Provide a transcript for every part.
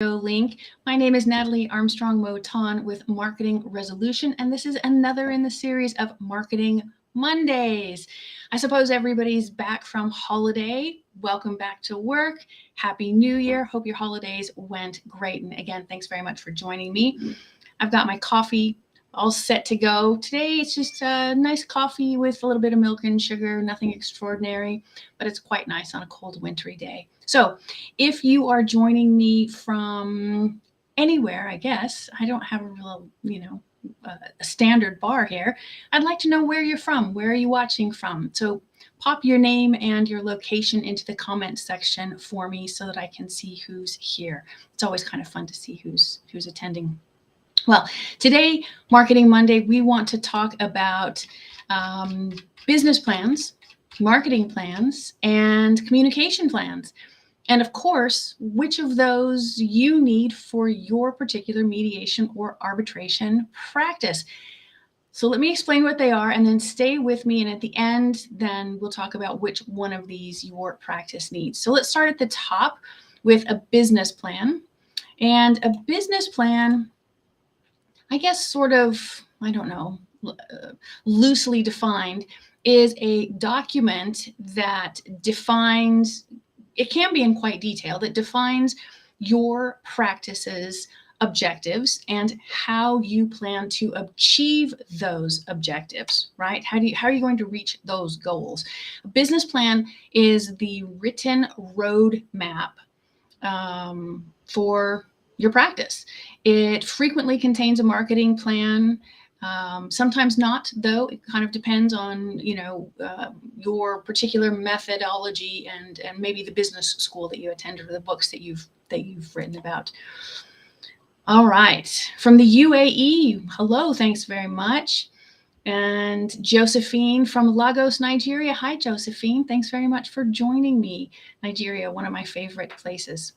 link. My name is Natalie Armstrong-Motin with Marketing Resolution, and this is another in the series of Marketing Mondays. I suppose everybody's back from holiday. Welcome back to work. Happy New Year. Hope your holidays went great. And again, thanks very much for joining me. I've got my coffee all set to go. Today it's just a nice coffee with a little bit of milk and sugar, nothing extraordinary, but it's quite nice on a cold wintry day. So if you are joining me from anywhere, I guess, I don't have a real, a standard bar here. I'd like to know where you're from. Where are you watching from? So pop your name and your location into the comment section for me so that I can see who's here. It's always kind of fun to see who's attending. Well, today, Marketing Monday, we want to talk about business plans, marketing plans, and communication plans. And of course, which of those you need for your particular mediation or arbitration practice. So let me explain what they are and then stay with me. And at the end, then we'll talk about which one of these your practice needs. So let's start at the top with a business plan. And a business plan, I guess sort of, loosely defined, is a document that defines, it can be in quite detail, that defines your practice's objectives and how you plan to achieve those objectives, right? How are you going to reach those goals? A business plan is the written roadmap for your practice. It frequently contains a marketing plan. Sometimes not, though. It kind of depends on, your particular methodology and maybe the business school that you attended or the books that you've written about. All right, from the UAE, hello, thanks very much. And Josephine from Lagos, Nigeria. Hi, Josephine. Thanks very much for joining me. Nigeria, one of my favorite places.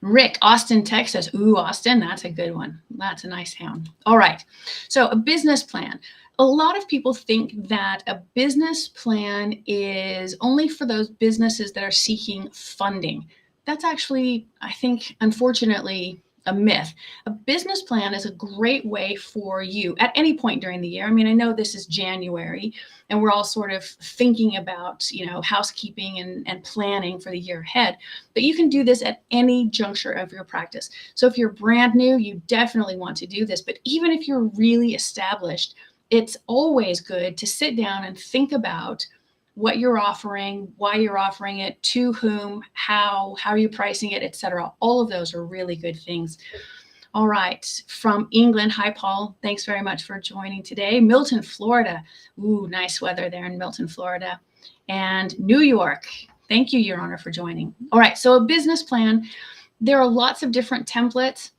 Rick, Austin, Texas. Ooh, Austin, that's a good one. That's a nice town. All right. So a business plan. A lot of people think that a business plan is only for those businesses that are seeking funding. That's actually, I think, unfortunately, a myth. A business plan is a great way for you at any point during the year. I mean, I know this is January and we're all sort of thinking about, housekeeping and planning for the year ahead, but you can do this at any juncture of your practice. So if you're brand new, you definitely want to do this, but even if you're really established, it's always good to sit down and think about what you're offering, why you're offering it, to whom, how are you pricing it, etc. All of those are really good things. All right, from England, hi Paul, thanks very much for joining today. Milton, Florida, ooh, nice weather there in Milton, Florida. And New York, thank you, Your Honor, for joining. All right, so a business plan, there are lots of different templates,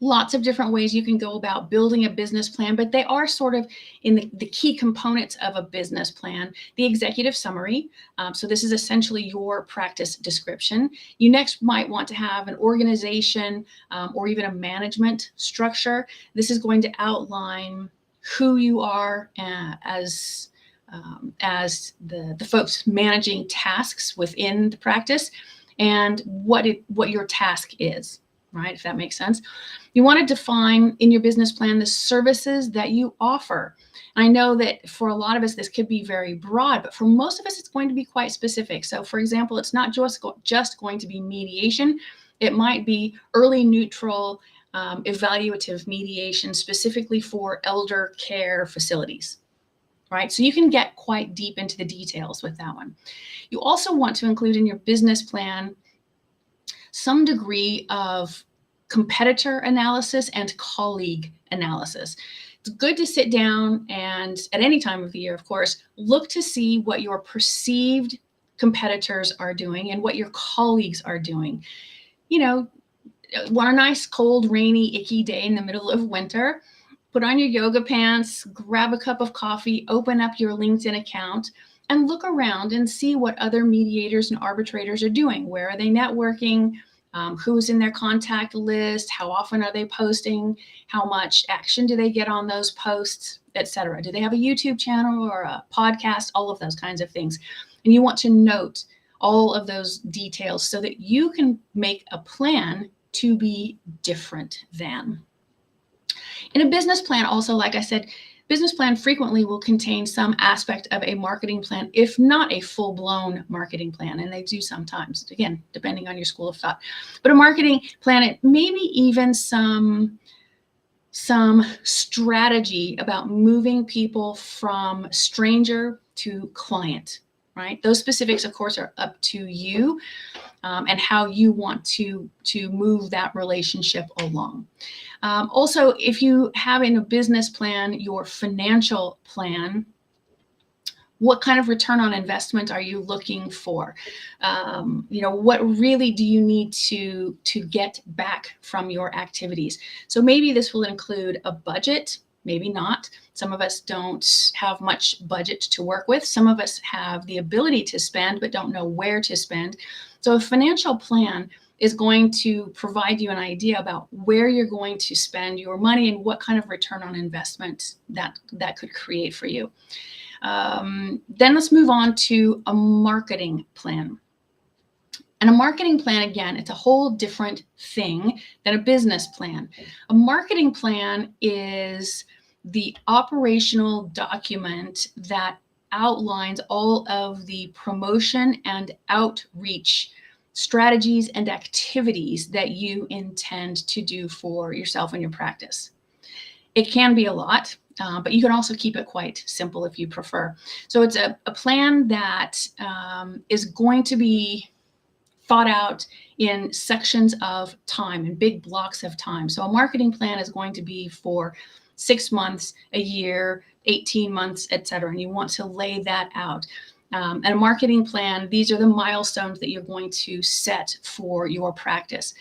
lots of different ways you can go about building a business plan, but they are sort of in the key components of a business plan. The executive summary, so this is essentially your practice description. You next might want to have an organization or even a management structure. This is going to outline who you are as the folks managing tasks within the practice and what your task is. Right, if that makes sense. You want to define in your business plan the services that you offer. And I know that for a lot of us, this could be very broad, but for most of us, it's going to be quite specific. So for example, it's not just going to be mediation. It might be early neutral evaluative mediation specifically for elder care facilities. Right, so you can get quite deep into the details with that one. You also want to include in your business plan some degree of competitor analysis and colleague analysis. It's good to sit down and at any time of the year, of course, look to see what your perceived competitors are doing and what your colleagues are doing. On a nice, cold, rainy, icky day in the middle of winter, put on your yoga pants, grab a cup of coffee, open up your LinkedIn account, and look around and see what other mediators and arbitrators are doing. Where are they networking? Who's in their contact list? How often are they posting? How much action do they get on those posts, etc.? Do they have a YouTube channel or a podcast? All of those kinds of things. And you want to note all of those details so that you can make a plan to be different than. In a business plan also, like I said, business plan frequently will contain some aspect of a marketing plan, if not a full-blown marketing plan, and they do sometimes, again, depending on your school of thought. But a marketing plan, maybe even some strategy about moving people from stranger to client, right? Those specifics, of course, are up to you and how you want to move that relationship along. Also, if you have in a business plan your financial plan, what kind of return on investment are you looking for? What really do you need to get back from your activities? So maybe this will include a budget, maybe not. Some of us don't have much budget to work with. Some of us have the ability to spend, but don't know where to spend. So a financial plan is going to provide you an idea about where you're going to spend your money and what kind of return on investment that could create for you. Then let's move on to a marketing plan. And a marketing plan, again, it's a whole different thing than a business plan. A marketing plan is the operational document that outlines all of the promotion and outreach strategies and activities that you intend to do for yourself and your practice. It can be a lot, but you can also keep it quite simple if you prefer. So it's a plan that is going to be thought out in sections of time, in big blocks of time. So a marketing plan is going to be for 6 months, a year, 18 months, etc. And you want to lay that out. And a marketing plan, these are the milestones that you're going to set for your practice.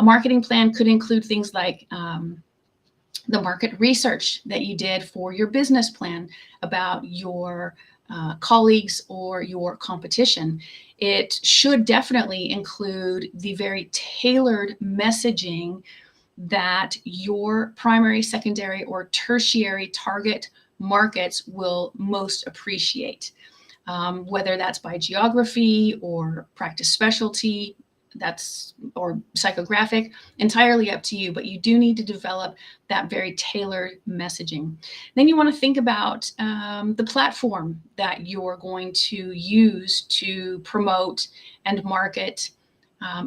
A marketing plan could include things like the market research that you did for your business plan about your colleagues or your competition. It should definitely include the very tailored messaging that your primary, secondary, or tertiary target markets will most appreciate. Whether that's by geography or practice specialty, or psychographic, entirely up to you, but you do need to develop that very tailored messaging. Then you want to think about the platform that you're going to use to promote and market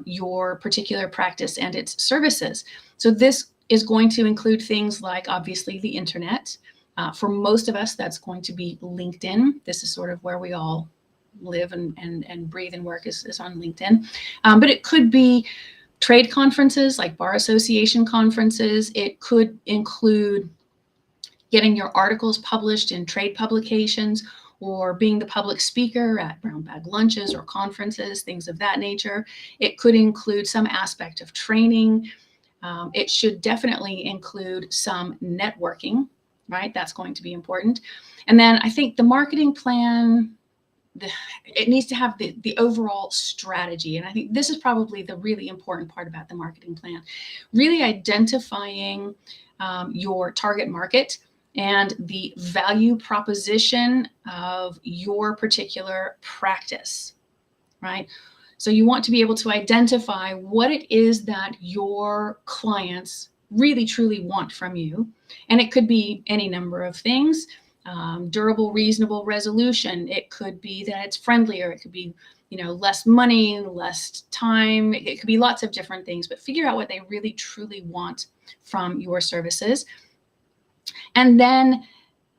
your particular practice and its services. So this is going to include things like, obviously, the internet. For most of us, that's going to be LinkedIn. This is sort of where we all live and breathe and work is on LinkedIn. But it could be trade conferences like bar association conferences. It could include getting your articles published in trade publications or being the public speaker at brown bag lunches or conferences, things of that nature. It could include some aspect of training. It should definitely include some networking, right? That's going to be important. And then I think the marketing plan, it needs to have the overall strategy. And I think this is probably the really important part about the marketing plan. Really identifying your target market and the value proposition of your particular practice, right? So you want to be able to identify what it is that your clients really truly want from you. And it could be any number of things. Durable, reasonable resolution. It could be that it's friendlier. It could be, less money, less time. It could be lots of different things, but figure out what they really truly want from your services. And then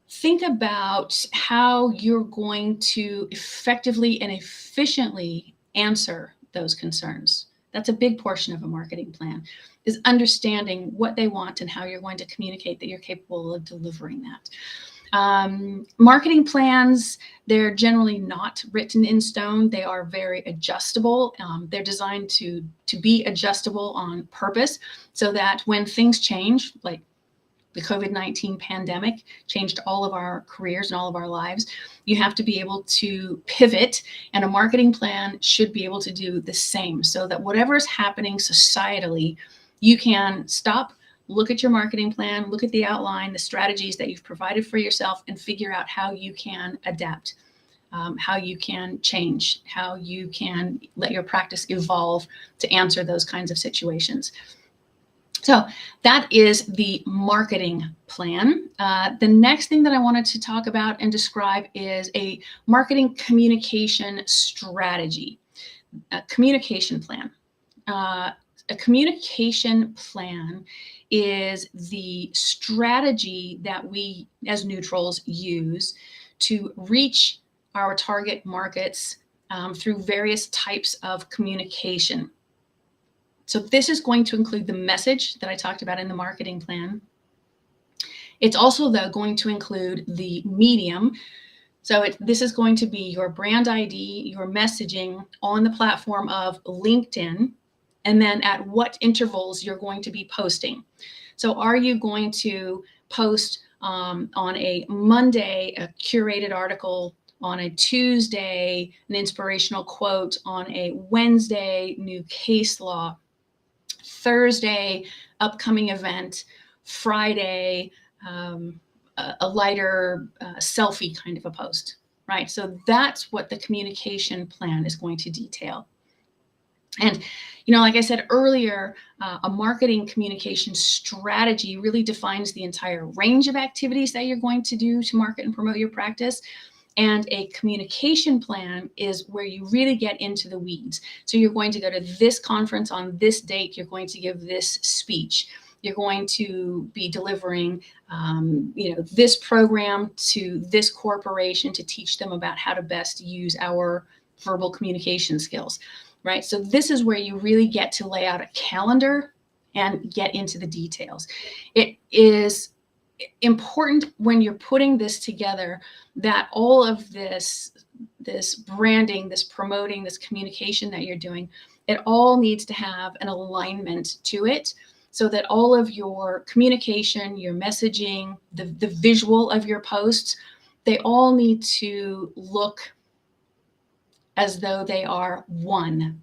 think about how you're going to effectively and efficiently answer those concerns. That's a big portion of a marketing plan, is understanding what they want and how you're going to communicate that you're capable of delivering that. Marketing plans, they're generally not written in stone. They are very adjustable. They're designed to be adjustable on purpose so that when things change, like the COVID-19 pandemic changed all of our careers and all of our lives, you have to be able to pivot, and a marketing plan should be able to do the same so that whatever is happening societally, you can stop, look at your marketing plan, look at the outline, the strategies that you've provided for yourself, and figure out how you can adapt. how you can change, how you can let your practice evolve to answer those kinds of situations. So that is the marketing plan. The next thing that I wanted to talk about and describe is a marketing communication strategy, a communication plan. A communication plan is the strategy that we as neutrals use to reach our target markets through various types of communication. So this is going to include the message that I talked about in the marketing plan. It's also, though, going to include the medium. So this is going to be your brand ID, your messaging on the platform of LinkedIn, and then at what intervals you're going to be posting. So are you going to post on a Monday, a curated article, on a Tuesday, an inspirational quote, on a Wednesday, new case law, Thursday, upcoming event, Friday, a lighter selfie kind of a post, right? So that's what the communication plan is going to detail. And, like I said earlier, a marketing communication strategy really defines the entire range of activities that you're going to do to market and promote your practice. And a communication plan is where you really get into the weeds. So you're going to go to this conference on this date. You're going to give this speech. You're going to be delivering, this program to this corporation to teach them about how to best use our verbal communication skills, right? So this is where you really get to lay out a calendar and get into the details. It is important when you're putting this together that all of this branding, this promoting, this communication that you're doing, it all needs to have an alignment to it, so that all of your communication, your messaging, the visual of your posts, they all need to look as though they are one.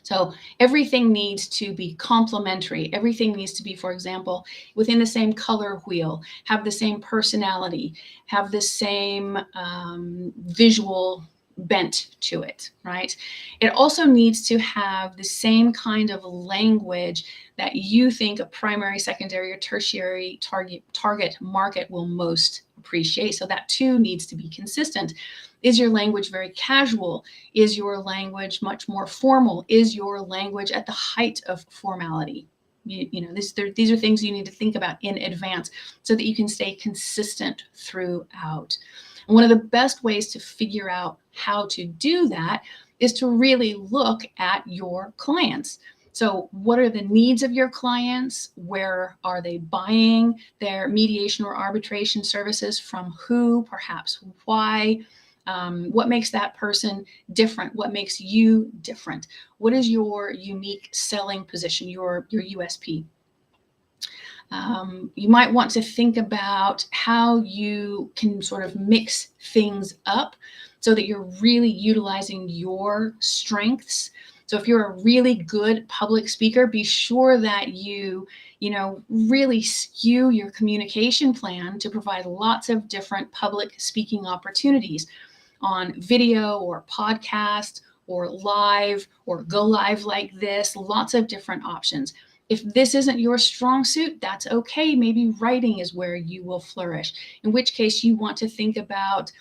So everything needs to be complementary. Everything needs to be, for example, within the same color wheel, have the same personality, have the same visual bent to it, right? It also needs to have the same kind of language that you think a primary, secondary, or tertiary target market will most appreciate. So that too needs to be consistent. Is your language very casual? Is your language much more formal? Is your language at the height of formality? These are things you need to think about in advance so that you can stay consistent throughout. And one of the best ways to figure out how to do that is to really look at your clients. So what are the needs of your clients? Where are they buying their mediation or arbitration services? From who? Perhaps why? What makes that person different? What makes you different? What is your unique selling position, your USP? You might want to think about how you can sort of mix things up so that you're really utilizing your strengths. So if you're a really good public speaker, be sure that you really skew your communication plan to provide lots of different public speaking opportunities on video or podcast or live or go live like this, lots of different options. If this isn't your strong suit, that's okay. Maybe writing is where you will flourish, in which case you want to think about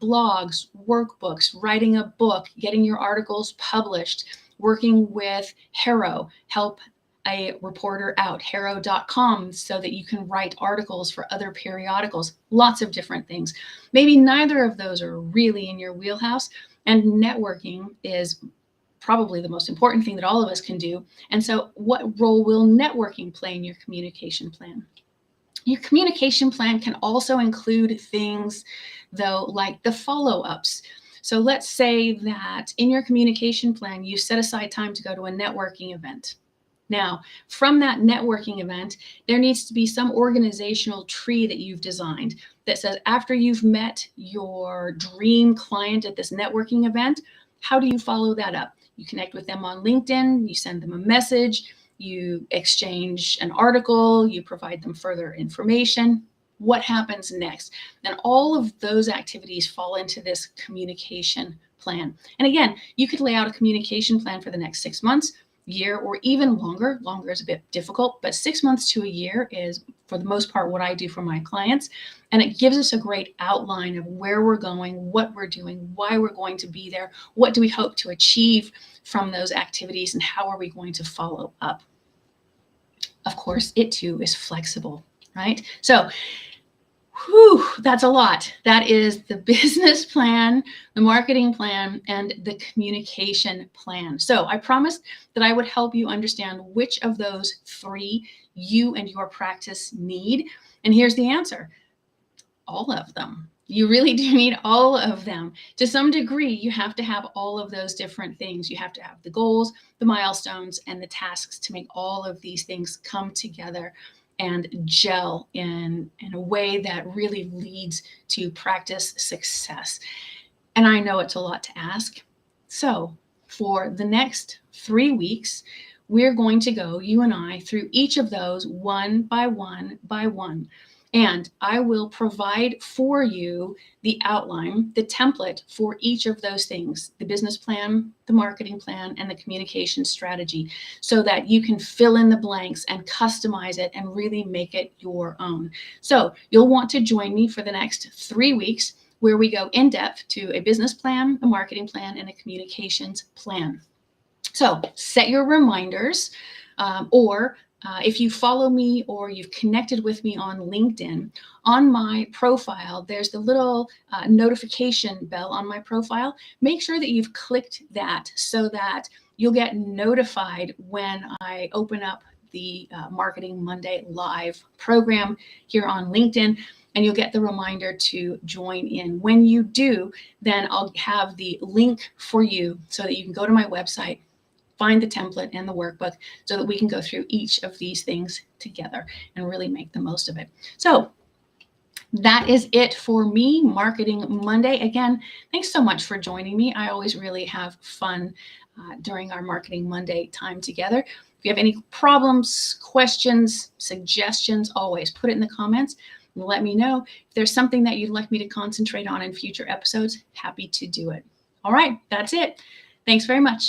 blogs, workbooks, writing a book, getting your articles published, working with Haro, help a reporter out, haro.com, so that you can write articles for other periodicals, lots of different things. Maybe neither of those are really in your wheelhouse, and networking is probably the most important thing that all of us can do. And so what role will networking play in your communication plan? Your communication plan can also include things, though, like the follow-ups. So let's say that in your communication plan, you set aside time to go to a networking event. Now, from that networking event, there needs to be some organizational tree that you've designed that says, after you've met your dream client at this networking event, how do you follow that up? You connect with them on LinkedIn, you send them a message, you exchange an article, you provide them further information. What happens next? And all of those activities fall into this communication plan. And again, you could lay out a communication plan for the next 6 months, year, or even longer. Longer is a bit difficult, but 6 months to a year is, for the most part, what I do for my clients. And it gives us a great outline of where we're going, what we're doing, why we're going to be there, what do we hope to achieve from those activities, and how are we going to follow up. Of course, it too is flexible, right? So that's a lot. That is the business plan, the marketing plan, and the communication plan. So I promised that I would help you understand which of those three you and your practice need. And here's the answer: all of them. You really do need all of them. To some degree, you have to have all of those different things. You have to have the goals, the milestones, and the tasks to make all of these things come together and gel in a way that really leads to practice success. And I know it's a lot to ask. So for the next 3 weeks, we're going to go, you and I, through each of those one by one by one. And I will provide for you the outline, the template for each of those things: the business plan, the marketing plan, and the communication strategy, so that you can fill in the blanks and customize it and really make it your own. So you'll want to join me for the next 3 weeks, where we go in depth to a business plan, a marketing plan, and a communications plan. So set your reminders, or if you follow me or you've connected with me on LinkedIn, on my profile, there's the little notification bell on my profile. Make sure that you've clicked that so that you'll get notified when I open up the Marketing Monday live program here on LinkedIn, and you'll get the reminder to join in. When you do, then I'll have the link for you so that you can go to my website, find the template and the workbook, so that we can go through each of these things together and really make the most of it. So that is it for me, Marketing Monday. Again, thanks so much for joining me. I always really have fun during our Marketing Monday time together. If you have any problems, questions, suggestions, always put it in the comments and let me know. If there's something that you'd like me to concentrate on in future episodes, happy to do it. All right, that's it. Thanks very much.